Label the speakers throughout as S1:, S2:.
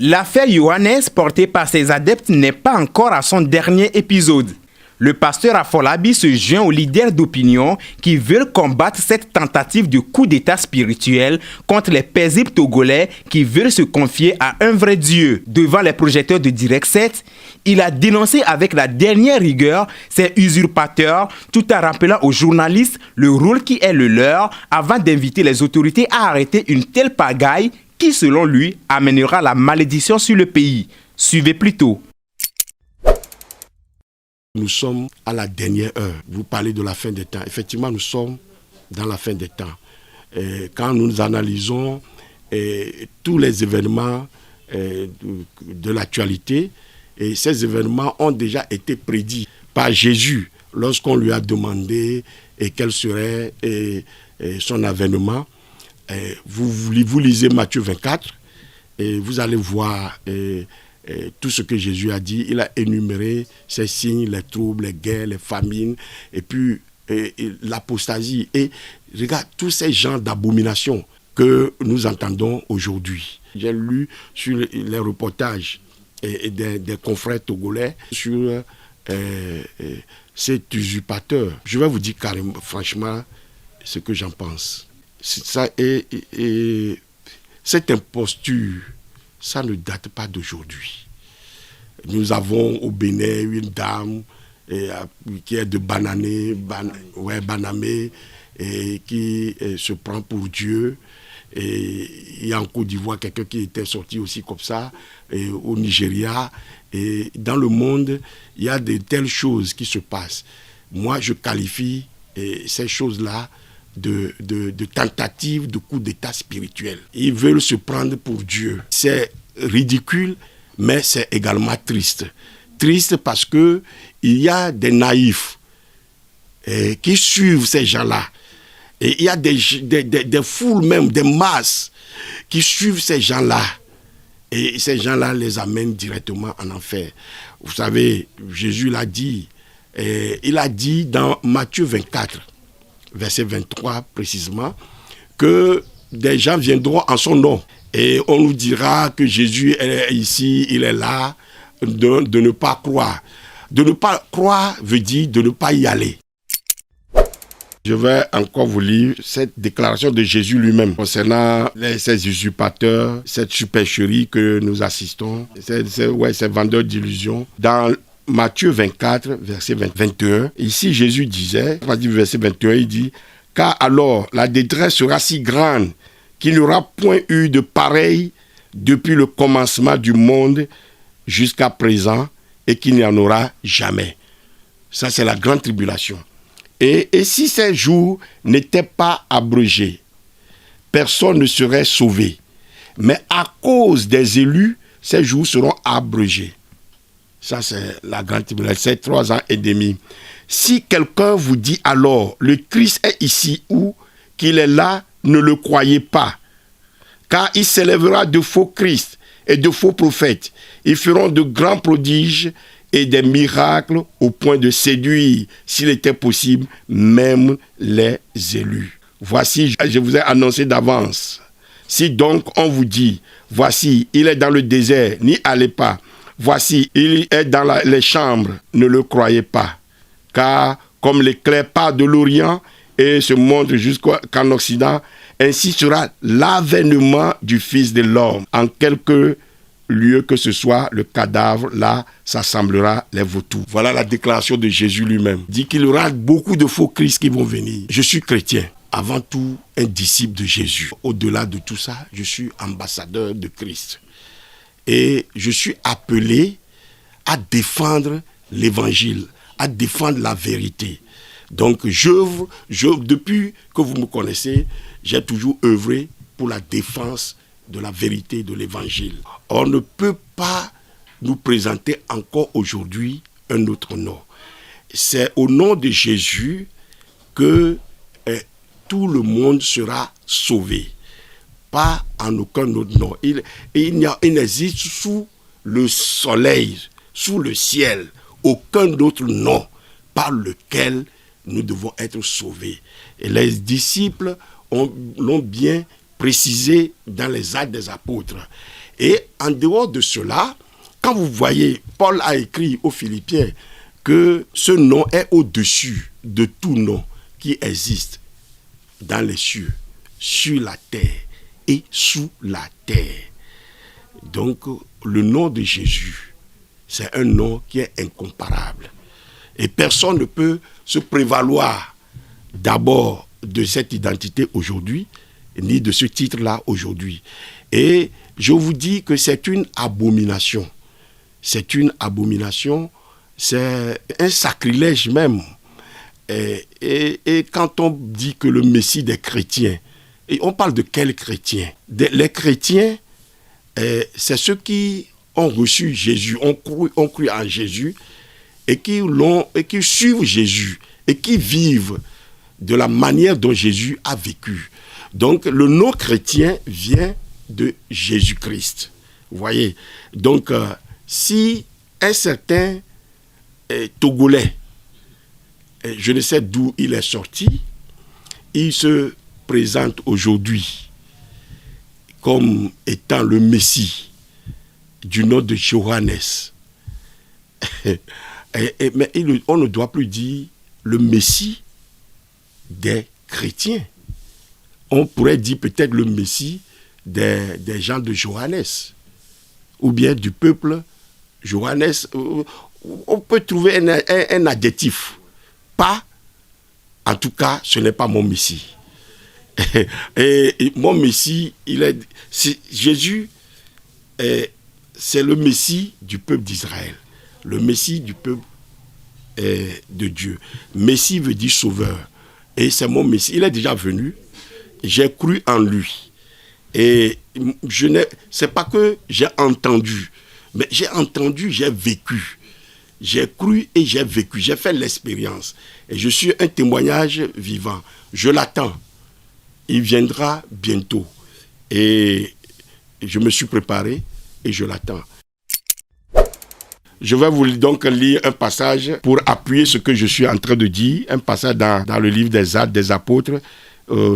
S1: L'affaire Yohannes, portée par ses adeptes, n'est pas encore à son dernier épisode. Le pasteur Afolabi se joint aux leaders d'opinion qui veulent combattre cette tentative de coup d'État spirituel contre les paisibles Togolais qui veulent se confier à un vrai Dieu. Devant les projecteurs de Direct 7, il a dénoncé avec la dernière rigueur ces usurpateurs tout en rappelant aux journalistes le rôle qui est le leur avant d'inviter les autorités à arrêter une telle pagaille qui, selon lui, amènera la malédiction sur le pays. Suivez plutôt.
S2: Nous sommes à la dernière heure. Vous parlez de la fin des temps. Effectivement, nous sommes dans la fin des temps. Et quand nous analysons tous les événements de l'actualité, et ces événements ont déjà été prédits par Jésus lorsqu'on lui a demandé quel serait son avènement. Vous lisez Matthieu 24 et vous allez voir tout ce que Jésus a dit. Il a énuméré ces signes, les troubles, les guerres, les famines, et puis l'apostasie. Et regarde tous ces genres d'abominations que nous entendons aujourd'hui. J'ai lu sur les reportages des confrères togolais sur cet usurpateur. Je vais vous dire carrément, franchement, ce que j'en pense. Ça, cette imposture, ça ne date pas d'aujourd'hui. Nous avons au Bénin une dame qui est de Banamé, et qui se prend pour Dieu. Et il y a en Côte d'Ivoire quelqu'un qui était sorti aussi comme ça, au Nigeria. Et dans le monde, il y a de telles choses qui se passent. Moi, je qualifie ces choses-là de tentatives de coup d'État spirituel. Ils veulent se prendre pour Dieu. C'est ridicule, mais c'est également triste. Triste parce qu'il y a des naïfs qui suivent ces gens-là. Et il y a des foules même, des masses qui suivent ces gens-là. Et ces gens-là les amènent directement en enfer. Vous savez, Jésus l'a dit. Il a dit dans Matthieu 24, verset 23 précisément, que des gens viendront en son nom. Et on nous dira que Jésus est ici, il est là, de ne pas croire. De ne pas croire veut dire de ne pas y aller. Je vais encore vous lire cette déclaration de Jésus lui-même concernant ces usurpateurs, cette supercherie que nous assistons, ces vendeurs d'illusions. Dans Matthieu 24, verset 21, ici Jésus disait, verset 21, il dit « Car alors la détresse sera si grande qu'il n'y aura point eu de pareil depuis le commencement du monde jusqu'à présent et qu'il n'y en aura jamais. » Ça, c'est la grande tribulation. Et si ces jours n'étaient pas abrégés, personne ne serait sauvé. Mais à cause des élus, ces jours seront abrégés. Ça, c'est la grande tribulation. C'est 3 ans et demi. Si quelqu'un vous dit alors, le Christ est ici ou qu'il est là, ne le croyez pas. Car il s'élèvera de faux Christ et de faux prophètes. Ils feront de grands prodiges et des miracles au point de séduire, s'il était possible, même les élus. Voici, je vous ai annoncé d'avance. Si donc on vous dit, voici, il est dans le désert, n'y allez pas. Voici, il est dans les chambres, ne le croyez pas. Car comme l'éclair part de l'Orient et se montre jusqu'en Occident, ainsi sera l'avènement du Fils de l'homme. En quelque lieu que ce soit, le cadavre, là, s'assemblera les vautours. Voilà la déclaration de Jésus lui-même. Il dit qu'il y aura beaucoup de faux Christ qui vont venir. Je suis chrétien, avant tout un disciple de Jésus. Au-delà de tout ça, je suis ambassadeur de Christ. Et je suis appelé à défendre l'évangile, à défendre la vérité. Donc, depuis que vous me connaissez, j'ai toujours œuvré pour la défense de la vérité de l'évangile. On ne peut pas nous présenter encore aujourd'hui un autre nom. C'est au nom de Jésus que tout le monde sera sauvé. Pas en aucun autre nom. Il n'existe sous le soleil, sous le ciel, aucun autre nom par lequel nous devons être sauvés. Et les disciples l'ont bien précisé dans les Actes des Apôtres. Et en dehors de cela, quand vous voyez, Paul a écrit aux Philippiens que ce nom est au-dessus de tout nom qui existe dans les cieux, sur la terre et sous la terre. Donc, le nom de Jésus, c'est un nom qui est incomparable. Et personne ne peut se prévaloir d'abord de cette identité aujourd'hui, ni de ce titre-là aujourd'hui. Et je vous dis que c'est une abomination. C'est une abomination, c'est un sacrilège même. Et quand on dit que le Messie des chrétiens, et on parle de quels chrétiens? Les chrétiens, c'est ceux qui ont reçu Jésus, ont cru en Jésus, et qui suivent Jésus, et qui vivent de la manière dont Jésus a vécu. Donc, le nom chrétien vient de Jésus-Christ. Vous voyez? Donc, si un certain Togolais, je ne sais d'où il est sorti, il se présente aujourd'hui comme étant le Messie du nom de Johannes. Mais on ne doit plus dire le Messie des chrétiens. On pourrait dire peut-être le Messie des gens de Johannes, ou bien du peuple Johannes. On peut trouver un adjectif. Pas, en tout cas, ce n'est pas mon Messie. Et mon Messie, Jésus, c'est le Messie du peuple d'Israël, le Messie du peuple de Dieu. Messie veut dire sauveur. Et c'est mon Messie. Il est déjà venu. J'ai cru en lui. Et c'est pas que j'ai entendu, mais j'ai entendu, j'ai vécu. J'ai cru et j'ai vécu. J'ai fait l'expérience. Et je suis un témoignage vivant. Je l'attends. Il viendra bientôt. Et je me suis préparé et je l'attends. Je vais vous donc lire un passage pour appuyer ce que je suis en train de dire. Un passage dans le livre des Actes des Apôtres,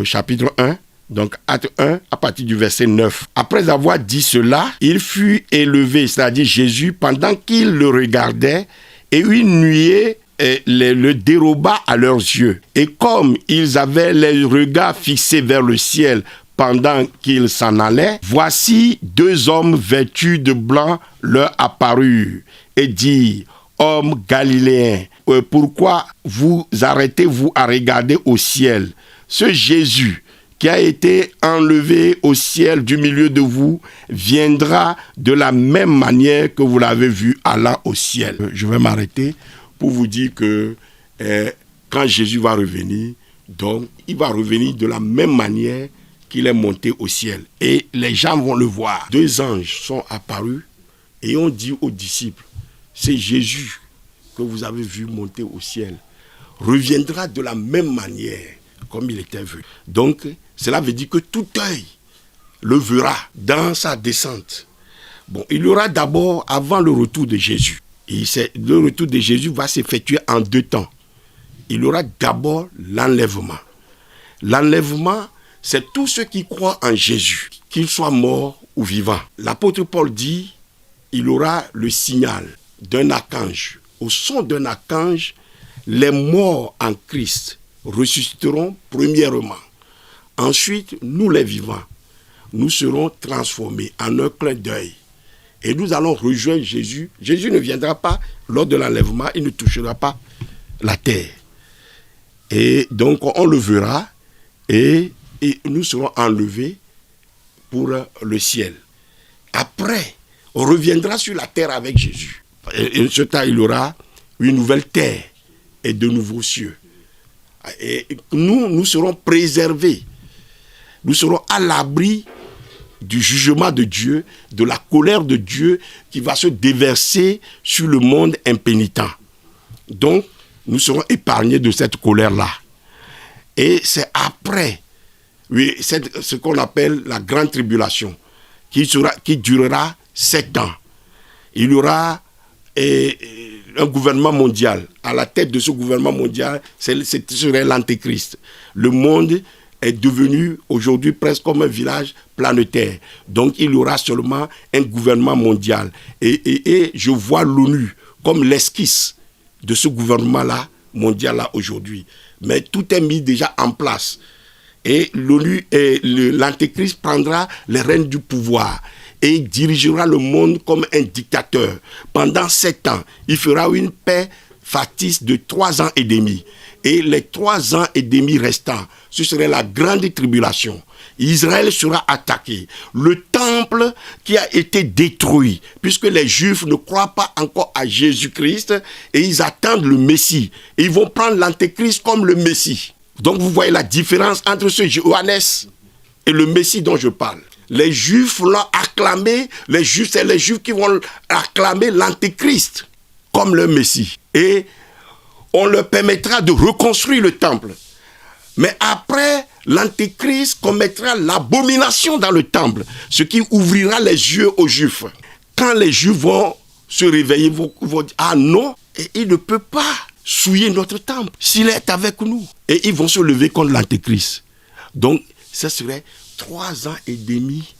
S2: chapitre 1. Donc, acte 1, à partir du verset 9. Après avoir dit cela, il fut élevé, c'est-à-dire Jésus, pendant qu'il le regardait, et une nuée le déroba à leurs yeux. Et comme ils avaient les regards fixés vers le ciel pendant qu'ils s'en allaient, voici 2 hommes vêtus de blanc leur apparurent et dirent: Hommes galiléens, pourquoi vous arrêtez-vous à regarder au ciel? Ce Jésus qui a été enlevé au ciel du milieu de vous, viendra de la même manière que vous l'avez vu allant au ciel. Je vais m'arrêter pour vous dire que quand Jésus va revenir, donc il va revenir de la même manière qu'il est monté au ciel. Et les gens vont le voir. 2 anges sont apparus et ont dit aux disciples: c'est Jésus que vous avez vu monter au ciel, reviendra de la même manière comme il était venu. Donc, cela veut dire que tout œil le verra dans sa descente. Bon, il y aura d'abord, avant le retour de Jésus, le retour de Jésus va s'effectuer en 2 temps. Il y aura d'abord l'enlèvement. L'enlèvement, c'est tous ceux qui croient en Jésus, qu'ils soient morts ou vivants. L'apôtre Paul dit, il y aura le signal d'un archange. Au son d'un archange, les morts en Christ ressusciteront premièrement. Ensuite, nous les vivants, nous serons transformés en un clin d'œil. Et nous allons rejoindre Jésus. Jésus ne viendra pas lors de l'enlèvement, il ne touchera pas la terre. Et donc, on le verra et nous serons enlevés pour le ciel. Après, on reviendra sur la terre avec Jésus. Et en ce temps, il y aura une nouvelle terre et de nouveaux cieux. Et nous serons préservés. Nous serons à l'abri du jugement de Dieu, de la colère de Dieu qui va se déverser sur le monde impénitent. Donc, nous serons épargnés de cette colère-là. Et c'est après, oui, c'est ce qu'on appelle la grande tribulation, qui durera 7 ans. Il y aura un gouvernement mondial. À la tête de ce gouvernement mondial, ce serait l'Antéchrist. Le monde est devenu aujourd'hui presque comme un village planétaire. Donc il y aura seulement un gouvernement mondial. Et je vois l'ONU comme l'esquisse de ce gouvernement-là, mondial-là aujourd'hui. Mais tout est mis déjà en place. Et l'ONU et l'Antéchrist prendra les rênes du pouvoir et il dirigera le monde comme un dictateur. Pendant 7 ans, il fera une paix factice de 3 ans et demi. Et les 3 ans et demi restants, ce serait la grande tribulation. Israël sera attaqué. Le temple qui a été détruit, puisque les Juifs ne croient pas encore à Jésus-Christ et ils attendent le Messie. Et ils vont prendre l'Antéchrist comme le Messie. Donc vous voyez la différence entre ce Johannes et le Messie dont je parle. Les Juifs l'ont acclamé, c'est les Juifs qui vont acclamer l'Antéchrist comme le Messie. Et on leur permettra de reconstruire le temple. Mais après, l'Antéchrist commettra l'abomination dans le temple, ce qui ouvrira les yeux aux Juifs. Quand les Juifs vont se réveiller, ils vont dire, ah non, et il ne peut pas souiller notre temple s'il est avec nous. Et ils vont se lever contre l'Antéchrist. Donc, ce serait 3 ans et demi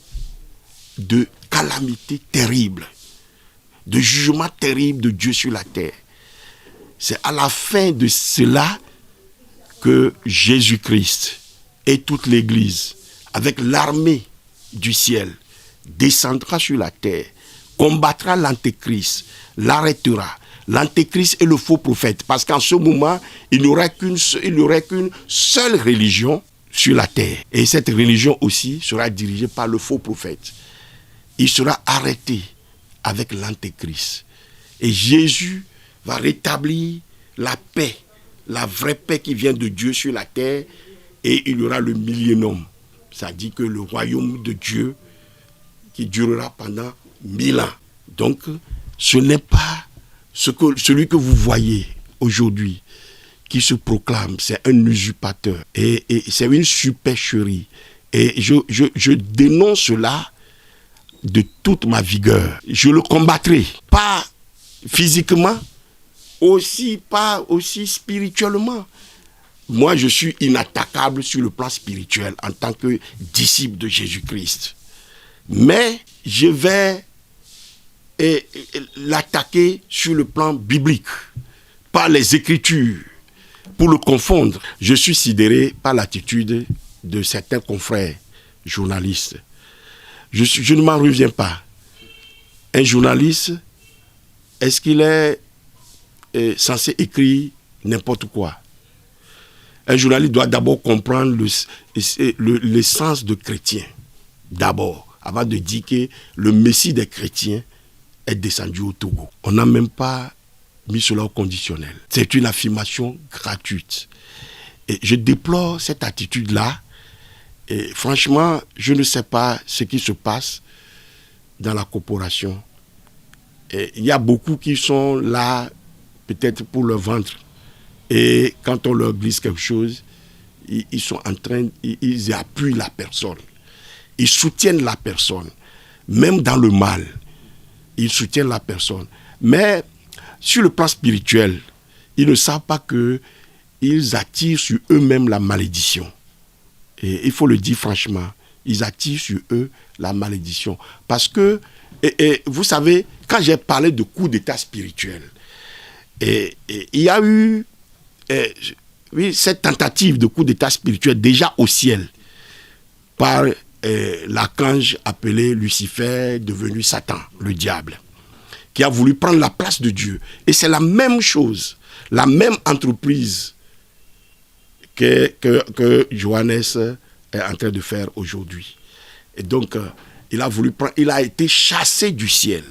S2: de calamité terrible, de jugement terrible de Dieu sur la terre. C'est à la fin de cela que Jésus-Christ et toute l'Église, avec l'armée du ciel, descendra sur la terre, combattra l'Antéchrist, l'arrêtera. L'Antéchrist est le faux prophète, parce qu'en ce moment, il n'y aurait qu'une seule religion sur la terre. Et cette religion aussi sera dirigée par le faux prophète. Il sera arrêté avec l'Antéchrist. Et Jésus va rétablir la paix, la vraie paix qui vient de Dieu sur la terre, et il y aura le millénium. Ça dit que le royaume de Dieu qui durera pendant 1000 ans. Donc, ce n'est pas celui que vous voyez aujourd'hui qui se proclame, c'est un usurpateur. Et c'est une supercherie. Et je dénonce cela de toute ma vigueur. Je le combattrai, pas physiquement, pas aussi spirituellement. Moi, je suis inattaquable sur le plan spirituel en tant que disciple de Jésus-Christ. Mais je vais l'attaquer sur le plan biblique, par les Écritures, pour le confondre. Je suis sidéré par l'attitude de certains confrères journalistes. Je ne m'en reviens pas. Un journaliste, est-ce qu'il est censé écrire n'importe quoi? Un journaliste doit d'abord comprendre l'essence de chrétien. D'abord, avant de dire que le Messie des chrétiens est descendu au Togo. On n'a même pas mis cela au conditionnel. C'est une affirmation gratuite. Et je déplore cette attitude-là. Et franchement, je ne sais pas ce qui se passe dans la corporation. Et il y a beaucoup qui sont là, peut-être pour leur ventre. Et quand on leur glisse quelque chose, ils sont en train, ils appuient la personne. Ils soutiennent la personne. Même dans le mal, ils soutiennent la personne. Mais sur le plan spirituel, ils ne savent pas qu'ils attirent sur eux-mêmes la malédiction. Et il faut le dire franchement, ils attirent sur eux la malédiction. Parce que, vous savez, quand j'ai parlé de coup d'état spirituel, il y a eu cette tentative de coup d'état spirituel déjà au ciel par l'archange appelé Lucifer, devenu Satan, le diable, qui a voulu prendre la place de Dieu. Et c'est la même chose, la même entreprise que Johannes est en train de faire aujourd'hui. Et donc, il a été chassé du ciel.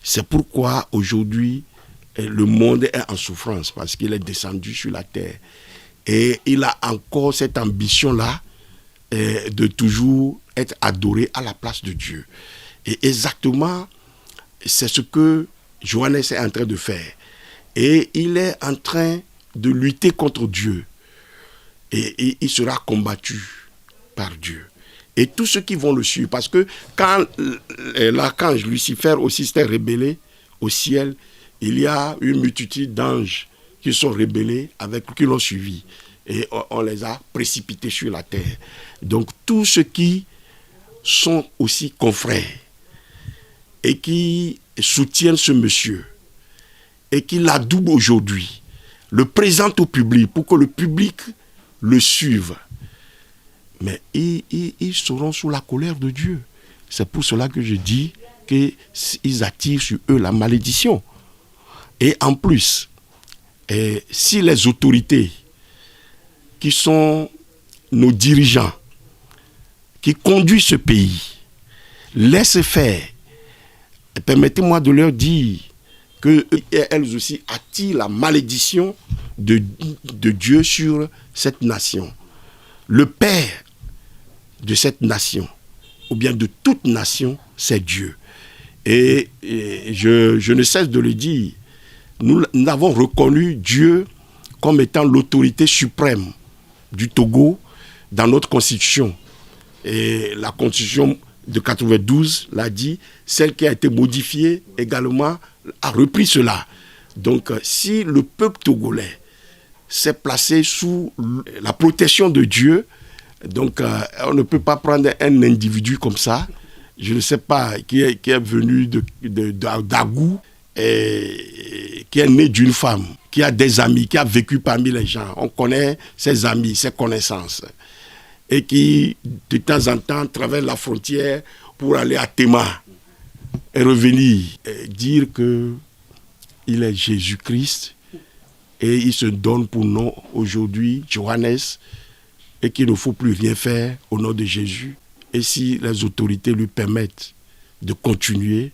S2: C'est pourquoi aujourd'hui, le monde est en souffrance, parce qu'il est descendu sur la terre. Et il a encore cette ambition-là de toujours être adoré à la place de Dieu. Et exactement, c'est ce que Johannes est en train de faire. Et il est en train de lutter contre Dieu. Et il sera combattu par Dieu. Et tous ceux qui vont le suivre, parce que quand l'archange Lucifer aussi s'est rebellé au ciel, il y a une multitude d'anges qui sont rebellés, qui l'ont suivi. et on les a précipités sur la terre. Donc tous ceux qui sont aussi confrères et qui soutiennent ce monsieur et qui l'adoubent aujourd'hui, le présentent au public pour que le public le suive, mais ils seront sous la colère de Dieu. C'est pour cela que je dis qu'ils attirent sur eux la malédiction. Et en plus, si les autorités qui sont nos dirigeants, qui conduisent ce pays, laissent faire, permettez-moi de leur dire qu'elles aussi attirent la malédiction de Dieu sur cette nation. Le Père de cette nation, ou bien de toute nation, c'est Dieu. Et je ne cesse de le dire, nous avons reconnu Dieu comme étant l'autorité suprême du Togo dans notre constitution. Et la constitution de 92 l'a dit, celle qui a été modifiée également a repris cela. Donc si le peuple togolais s'est placé sous la protection de Dieu, donc on ne peut pas prendre un individu comme ça, je ne sais pas, qui est venu d'Agou, et qui est né d'une femme, qui a des amis, qui a vécu parmi les gens. On connaît ses amis, ses connaissances. Et qui, de temps en temps, traverse la frontière pour aller à Tema et revenir et dire qu'il est Jésus-Christ et il se donne pour nom aujourd'hui, Johannes, et qu'il ne faut plus rien faire au nom de Jésus. Et si les autorités lui permettent de continuer,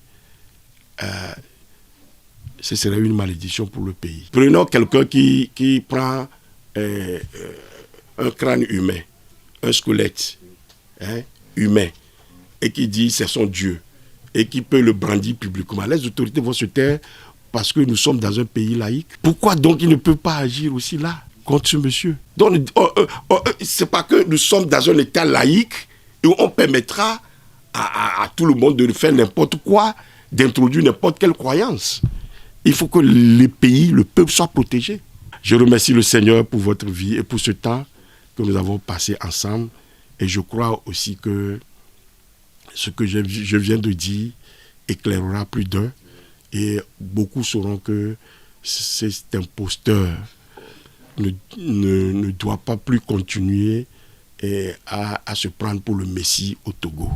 S2: ce serait une malédiction pour le pays. Prenons quelqu'un qui prend un crâne humain, un squelette humain, et qui dit c'est son Dieu, et qui peut le brandir publiquement. Les autorités vont se taire parce que nous sommes dans un pays laïque. Pourquoi donc il ne peut pas agir aussi là contre ce monsieur? Donc, c'est pas que nous sommes dans un état laïque et où on permettra à tout le monde de faire n'importe quoi, d'introduire n'importe quelle croyance. Il faut que les pays, le peuple soit protégé. Je remercie le Seigneur pour votre vie et pour ce temps que nous avons passé ensemble. Et je crois aussi que ce que je viens de dire éclairera plus d'un. Et beaucoup sauront que cet imposteur ne doit pas plus continuer à se prendre pour le Messie au Togo.